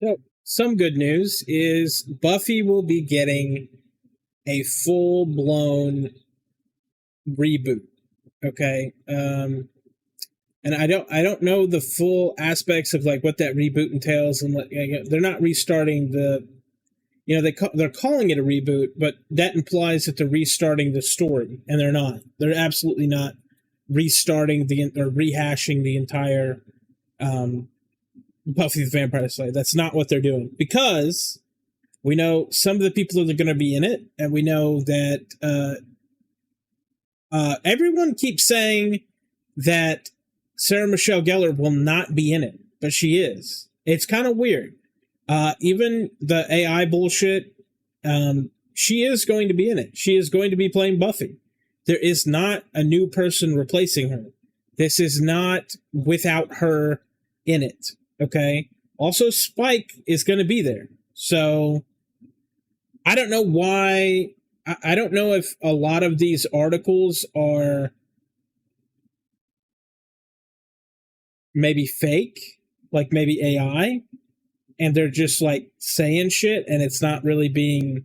So, some good news is Buffy will be getting a full blown reboot. Okay. And I don't know the full aspects of like what that reboot entails, and they're not restarting they're calling it a reboot, but that implies that they're restarting the story, and they're not. They're absolutely not restarting or rehashing the entire um, Buffy the Vampire Slayer. That's not what they're doing, because we know some of the people that are going to be in it, and we know that everyone keeps saying that Sarah Michelle Gellar will not be in it, but she is. It's kind of weird. Even the AI bullshit, she is going to be in it. She is going to be playing Buffy. There is not a new person replacing her. This is not without her in it. Okay. Also, Spike is going to be there. So I don't know why. I don't know if a lot of these articles are maybe fake, like maybe AI, and they're just like saying shit, and it's not really being.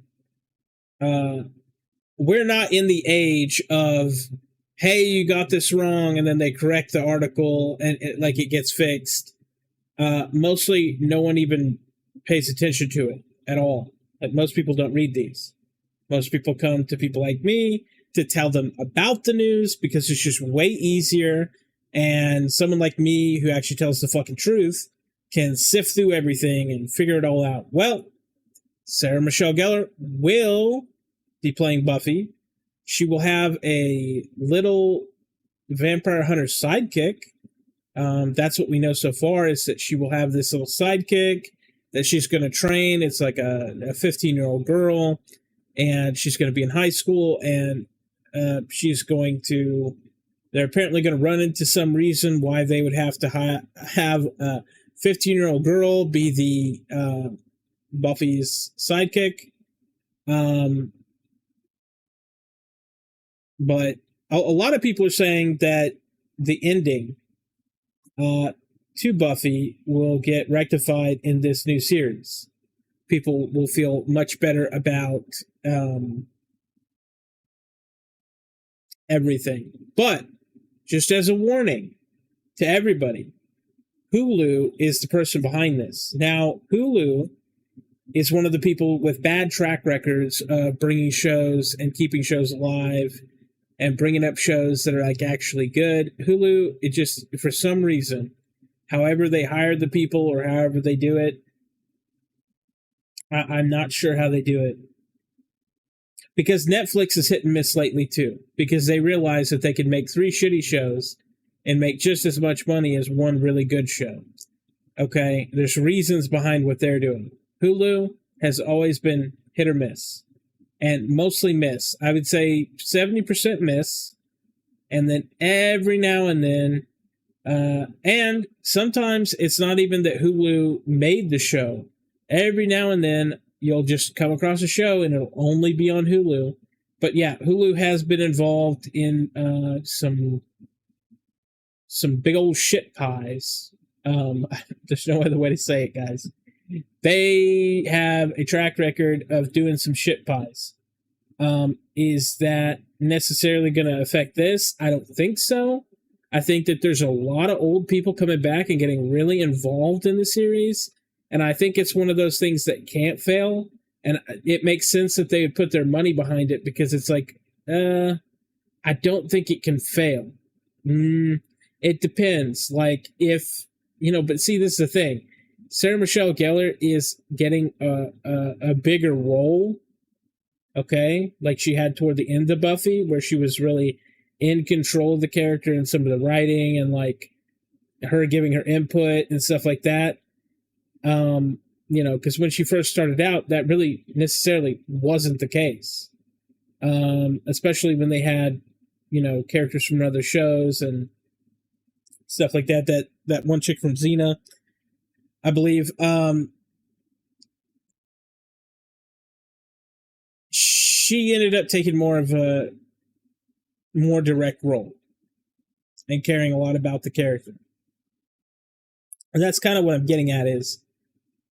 We're not in the age of, hey, you got this wrong, and then they correct the article and it gets fixed. Mostly, no one even pays attention to it at all. Like, most people don't read these. Most people come to people like me to tell them about the news because it's just way easier. And someone like me who actually tells the fucking truth can sift through everything and figure it all out. Well, Sarah Michelle Gellar will be playing Buffy. She will have a little vampire hunter sidekick. That's what we know so far, is that she will have this little sidekick that she's going to train. It's like a 15-year-old girl, and she's going to be in high school, and she's going to. They're apparently going to run into some reason why they would have to have a 15-year-old girl be the Buffy's sidekick. But a lot of people are saying that the ending to Buffy will get rectified in this new series. People will feel much better about everything. But just as a warning to everybody, Hulu is the person behind this. Now, Hulu is one of the people with bad track records of bringing shows and keeping shows alive and bringing up shows that are like actually good. Hulu, it just, for some reason, however they hire the people or however they do it, I'm not sure how they do it. Because Netflix is hit and miss lately too. Because they realize that they can make 3 shitty shows and make just as much money as one really good show. Okay? There's reasons behind what they're doing. Hulu has always been hit or miss. And mostly miss. I would say 70% miss. And then every now and then, and sometimes it's not even that Hulu made the show. Every now and then, you'll just come across a show and it'll only be on Hulu. But yeah, Hulu has been involved in some big old shit pies. There's no other way to say it, guys. They have a track record of doing some shit pies. Is that necessarily going to affect this? I don't think so. I think that there's a lot of old people coming back and getting really involved in the series. And I think it's one of those things that can't fail. And it makes sense that they would put their money behind it, because it's like, I don't think it can fail. It depends. Like, if, but see, this is the thing. Sarah Michelle Gellar is getting a bigger role, okay? Like she had toward the end of Buffy, where she was really in control of the character and some of the writing and like her giving her input and stuff like that. Because when she first started out, that really necessarily wasn't the case. Especially when they had, characters from other shows and stuff like that. That one chick from Xena, I believe, she ended up taking more of a more direct role and caring a lot about the character. And that's kind of what I'm getting at is,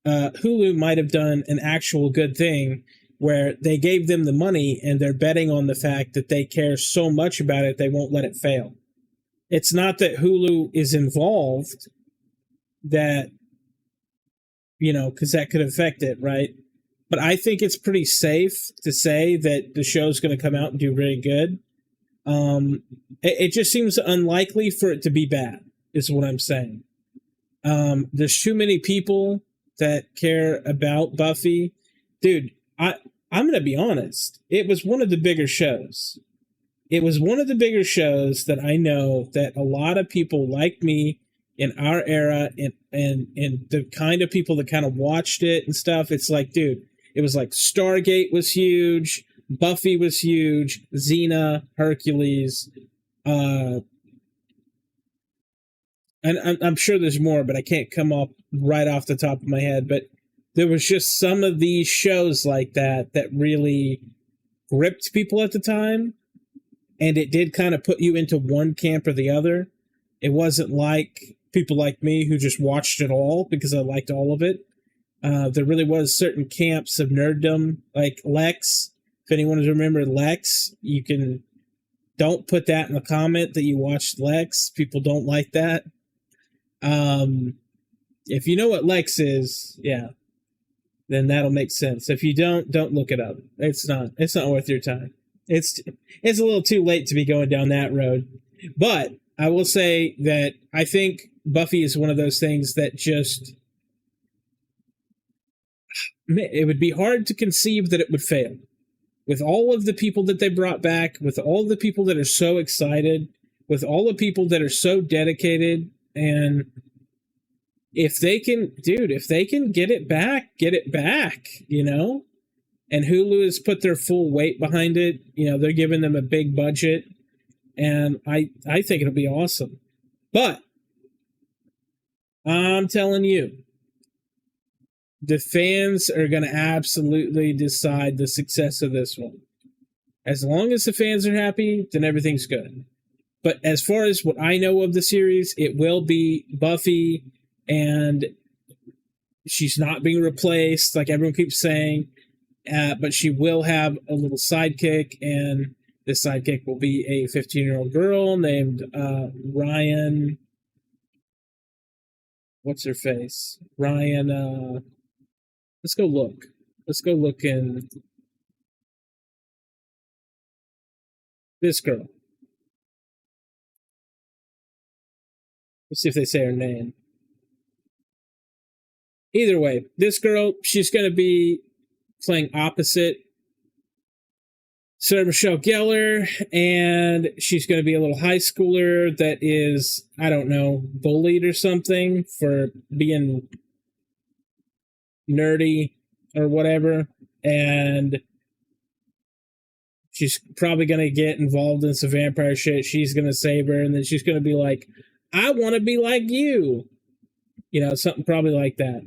Hulu might have done an actual good thing where they gave them the money and they're betting on the fact that they care so much about it they won't let it fail. It's not that Hulu is involved, that, because that could affect it, right? But I think it's pretty safe to say that the show's going to come out and do really good. It just seems unlikely for it to be bad, is what I'm saying. There's too many people that care about Buffy. Dude, I'm going to be honest. It was one of the bigger shows. It was one of the bigger shows that I know that a lot of people like me in our era and the kind of people that kind of watched it and stuff. It's like, dude, it was like Stargate was huge. Buffy was huge. Xena, Hercules. And I'm sure there's more, but I can't come up right off the top of my head. But there was just some of these shows like that really gripped people at the time. And it did kind of put you into one camp or the other. It wasn't like people like me who just watched it all because I liked all of it. There really was certain camps of nerddom, like Lex. If anyone remembers Lex, don't put that in the comment that you watched Lex. People don't like that. If you know what Lex is, yeah, then that'll make sense. If you don't look it up. It's not worth your time. It's a little too late to be going down that road. But I will say that I think Buffy is one of those things that just, it would be hard to conceive that it would fail. With all of the people that they brought back, with all the people that are so excited, with all the people that are so dedicated, and if they can get it back, And Hulu has put their full weight behind it. They're giving them a big budget. And I think it'll be awesome. But I'm telling you, the fans are going to absolutely decide the success of this one. As long as the fans are happy, then everything's good. But as far as what I know of the series, it will be Buffy, and she's not being replaced like everyone keeps saying. But she will have a little sidekick, and this sidekick will be a 15-year-old girl named Ryan. What's her face? Ryan. Let's go look. In this girl. Let's see if they say her name. Either way, this girl, she's going to be playing opposite Sarah Michelle Gellar, and she's going to be a little high schooler that is, I don't know, bullied or something for being nerdy or whatever, and she's probably going to get involved in some vampire shit. She's going to save her, and then she's going to be like, I want to be like you. Something probably like that.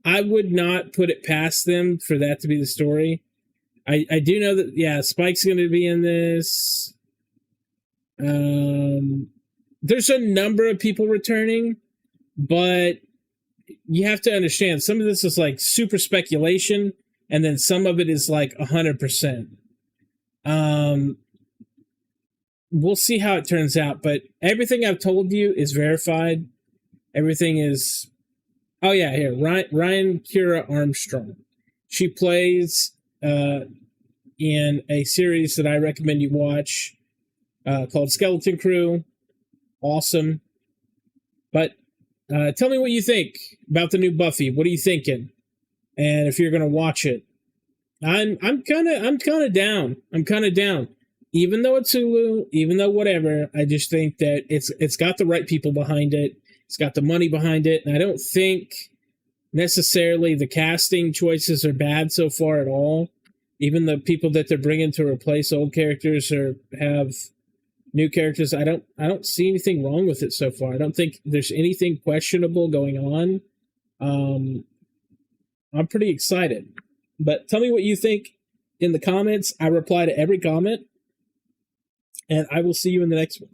I would not put it past them for that to be the story. I do know that, yeah, Spike's going to be in this. There's a number of people returning, but you have to understand, some of this is like super speculation, and then some of it is like 100%. We'll see how it turns out, but everything I've told you is verified. Everything is... Oh, yeah, here. Ryan Kiera Armstrong. She plays in a series that I recommend you watch called Skeleton Crew. Awesome. But tell me what you think about the new Buffy. What are you thinking? And if you're going to watch it. I'm kind of down. Even though it's Hulu, even though whatever, I just think that it's got the right people behind it. It's got the money behind it, and I don't think necessarily the casting choices are bad so far at all. Even the people that they're bringing to replace old characters or have new characters, I don't see anything wrong with it so far. I don't think there's anything questionable going on. I'm pretty excited. But tell me what you think in the comments. I reply to every comment, and I will see you in the next one.